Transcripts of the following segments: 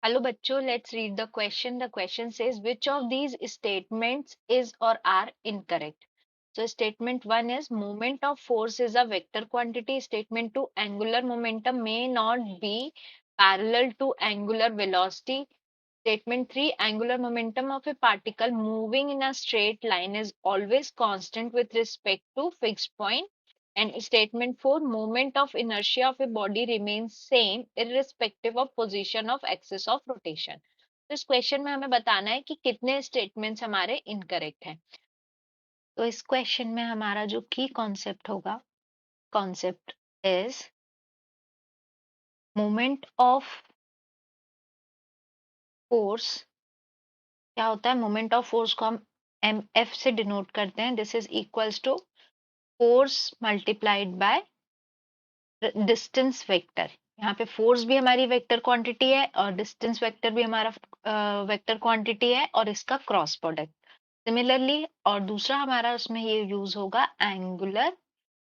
Hello बच्चों, let's read the question. The question says which of these statements is or are incorrect. So statement 1 is moment of force is a vector quantity. Statement 2, angular momentum may not be parallel to angular velocity. Statement 3, angular momentum of a particle moving in a straight line is always constant with respect to fixed point. And statement 4, moment of inertia of a body remains same irrespective of position of axis of rotation. तो इस question में हमें बताना है कि कितने statements हमारे incorrect हैं। तो इस क्वेश्चन में हमारा जो की कॉन्सेप्ट होगा, concept is moment of force. क्या होता है? मोमेंट ऑफ फोर्स को हम एम एफ से डिनोट करते हैं। This is equals to force multiplied by distance vector. यहाँ पे फोर्स भी हमारी वेक्टर क्वांटिटी है और डिस्टेंस वेक्टर भी हमारा वेक्टर क्वांटिटी है और इसका क्रॉस प्रोडक्ट सिमिलरली। और दूसरा हमारा उसमें ये यूज होगा एंगुलर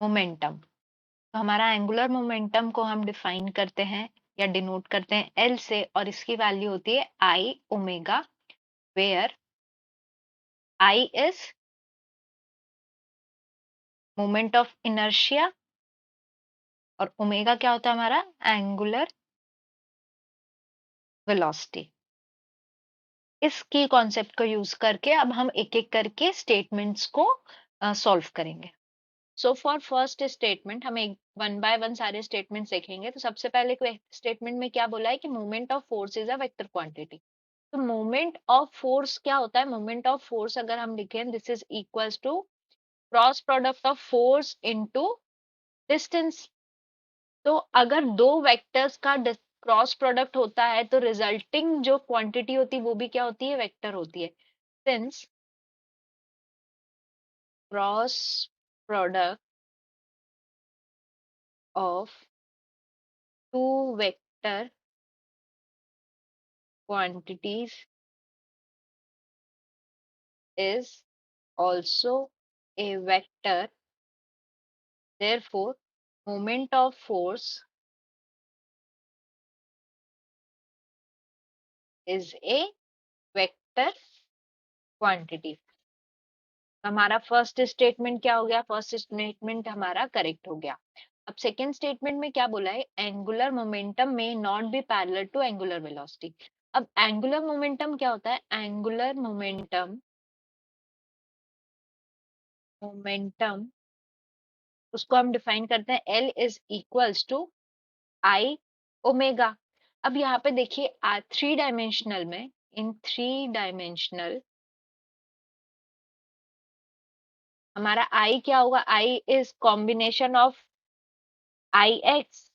मोमेंटम। तो हमारा एंगुलर मोमेंटम को हम डिफाइन करते हैं या डिनोट करते हैं एल से, और इसकी वैल्यू होती है I omega, where I is moment of inertia और ओमेगा क्या होता है हमारा? Angular velocity. इस की कॉन्सेप्ट को यूज करके अब हम एक एक करके स्टेटमेंट्स को सॉल्व करेंगे। सो फॉर फर्स्ट स्टेटमेंट हम एक वन बाय वन सारे स्टेटमेंट्स देखेंगे। तो सबसे पहले स्टेटमेंट में क्या बोला है कि moment of force is a vector quantity. तो मोमेंट ऑफ फोर्स क्या होता है? मोमेंट ऑफ फोर्स अगर हम लिखें, this is equals to cross product of force into distance. तो अगर दो वेक्टर्स का क्रॉस प्रोडक्ट होता है तो रिजल्टिंग जो क्वांटिटी होती है वो भी क्या होती है? वेक्टर होती है। Since cross product of two vector quantities is also a vector, therefore moment of force is a vector quantity। हमारा फर्स्ट स्टेटमेंट क्या हो गया? फर्स्ट स्टेटमेंट हमारा करेक्ट हो गया। अब सेकेंड स्टेटमेंट में क्या बोला है? एंगुलर मोमेंटम में not be parallel to angular velocity. अब एंगुलर मोमेंटम क्या होता है? एंगुलर मोमेंटम उसको हम डिफाइन करते हैं L is equals to I omega. अब यहाँ पे देखिए थ्री डायमेंशनल में, इन थ्री डायमेंशनल हमारा आई क्या होगा? I is combination of I X,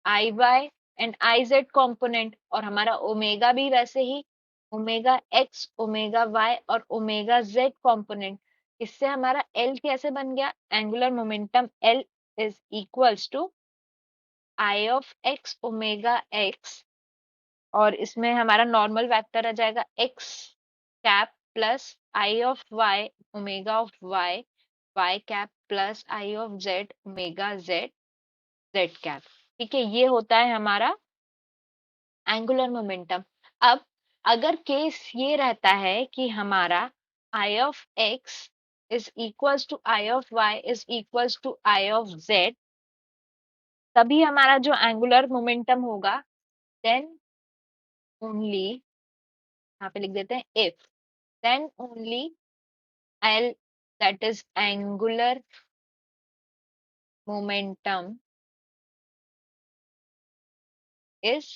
I Y and I Z component. और हमारा ओमेगा भी वैसे ही ओमेगा एक्स, ओमेगा वाई और ओमेगा जेड कॉम्पोनेंट। इससे हमारा एल कैसे बन गया? Angular momentum L is equals to I of X omega X, और इसमें हमारा नॉर्मल वेक्टर आ जाएगा X cap plus I of Y omega of Y, Y cap plus I of Z omega Z, Z cap. ठीक है, ये होता है हमारा एंगुलर मोमेंटम। अब अगर केस ये रहता है कि हमारा I of X is equals to I of Y is equals to I of Z, तभी हमारा जो एंगुलर मोमेंटम होगा देन ओनली, यहाँ पे लिख देते हैं if, then only L, that is angular momentum, is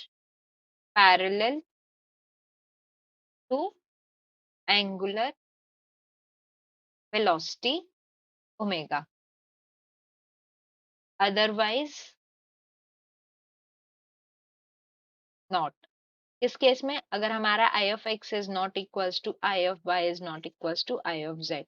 parallel to angular velocity omega. Otherwise not। इस केस में अगर हमारा I of x is not equals to I of y is not equals to I of z,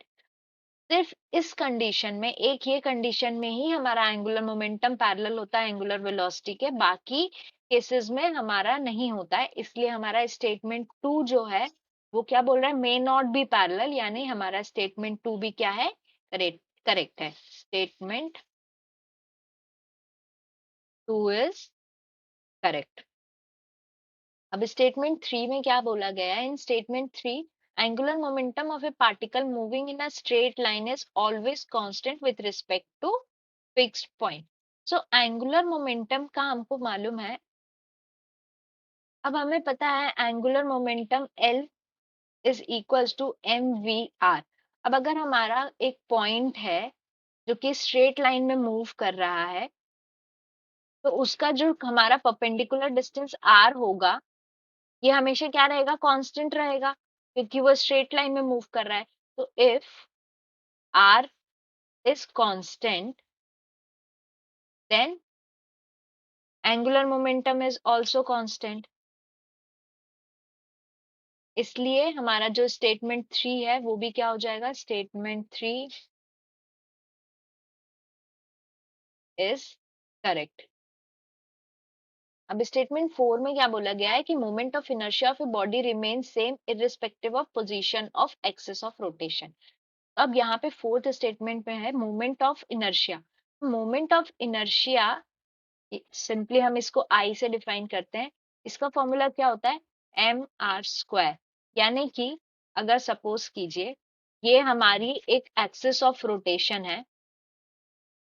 सिर्फ इस condition में, एक ये condition में ही हमारा एंगुलर मोमेंटम पैरेलल होता है एंगुलर वेलोसिटी के, बाकी केसेस में हमारा नहीं होता है। इसलिए हमारा स्टेटमेंट टू जो है वो क्या बोल रहा है? मे नॉट बी पैरेलल, यानी हमारा स्टेटमेंट टू भी क्या है? करेक्ट, करेक्ट है। Statement two is correct. अब स्टेटमेंट 3 में क्या बोला गया है? In statement 3, angular momentum of a particle moving in a straight line is always constant with respect to fixed point. So angular momentum का हमको मालूम है। अब हमें पता है angular momentum L is equals to mv/r। अब अगर हमारा एक पॉइंट है जो कि स्ट्रेट लाइन में मूव कर रहा है, तो उसका जो हमारा परपेंडिकुलर डिस्टेंस r होगा, ये हमेशा क्या रहेगा? कांस्टेंट रहेगा, क्योंकि वो स्ट्रेट लाइन में मूव कर रहा है। तो if r is constant, then angular momentum is also constant. इसलिए हमारा जो स्टेटमेंट 3 है वो भी क्या हो जाएगा? Statement 3 is correct. अब स्टेटमेंट 4 में क्या बोला गया है कि moment of inertia of a body remain same irrespective of position of axis of rotation. अब यहाँ पे फोर्थ स्टेटमेंट में है moment of inertia. Moment of inertia simply हम इसको आई से डिफाइन करते हैं। इसका फॉर्मूला क्या होता है? mr²। यानी कि अगर सपोज कीजिए ये हमारी एक एक्सिस ऑफ रोटेशन है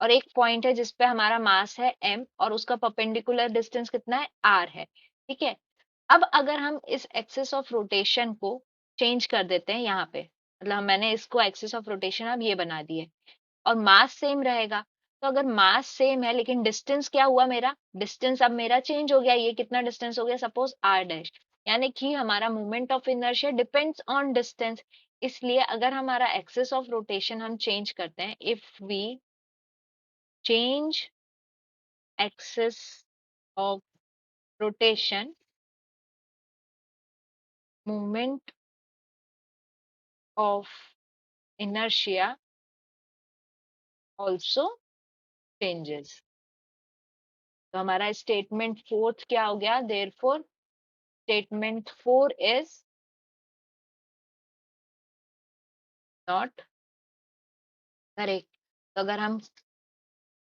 और एक पॉइंट है जिसपे हमारा मास है m और उसका परपेंडिकुलर डिस्टेंस कितना है? r है। ठीक है। अब अगर हम इस एक्सिस ऑफ रोटेशन को चेंज कर देते हैं यहाँ पे, मतलब मैंने इसको एक्सिस ऑफ रोटेशन अब ये बना दी है और मास सेम रहेगा। तो अगर मास सेम है लेकिन डिस्टेंस क्या हुआ? मेरा डिस्टेंस अब मेरा चेंज हो गया। ये कितना डिस्टेंस हो गया? Suppose r dash. यानी कि हमारा moment of inertia depends on distance. इसलिए अगर हमारा एक्सिस ऑफ रोटेशन हम चेंज करते हैं, if we change axis of rotation, moment of inertia also changes। तो हमारा स्टेटमेंट फोर्थ क्या हो गया? Therefore statement 4 is not correct. तो अगर हम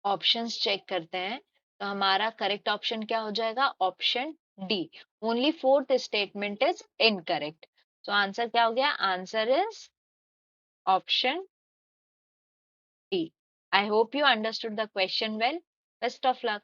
ऑप्शंस चेक करते हैं तो हमारा करेक्ट ऑप्शन क्या हो जाएगा? Option D. Only fourth statement is incorrect. तो आंसर क्या हो गया? Answer is option D. I hope you understood the question well. Best of luck.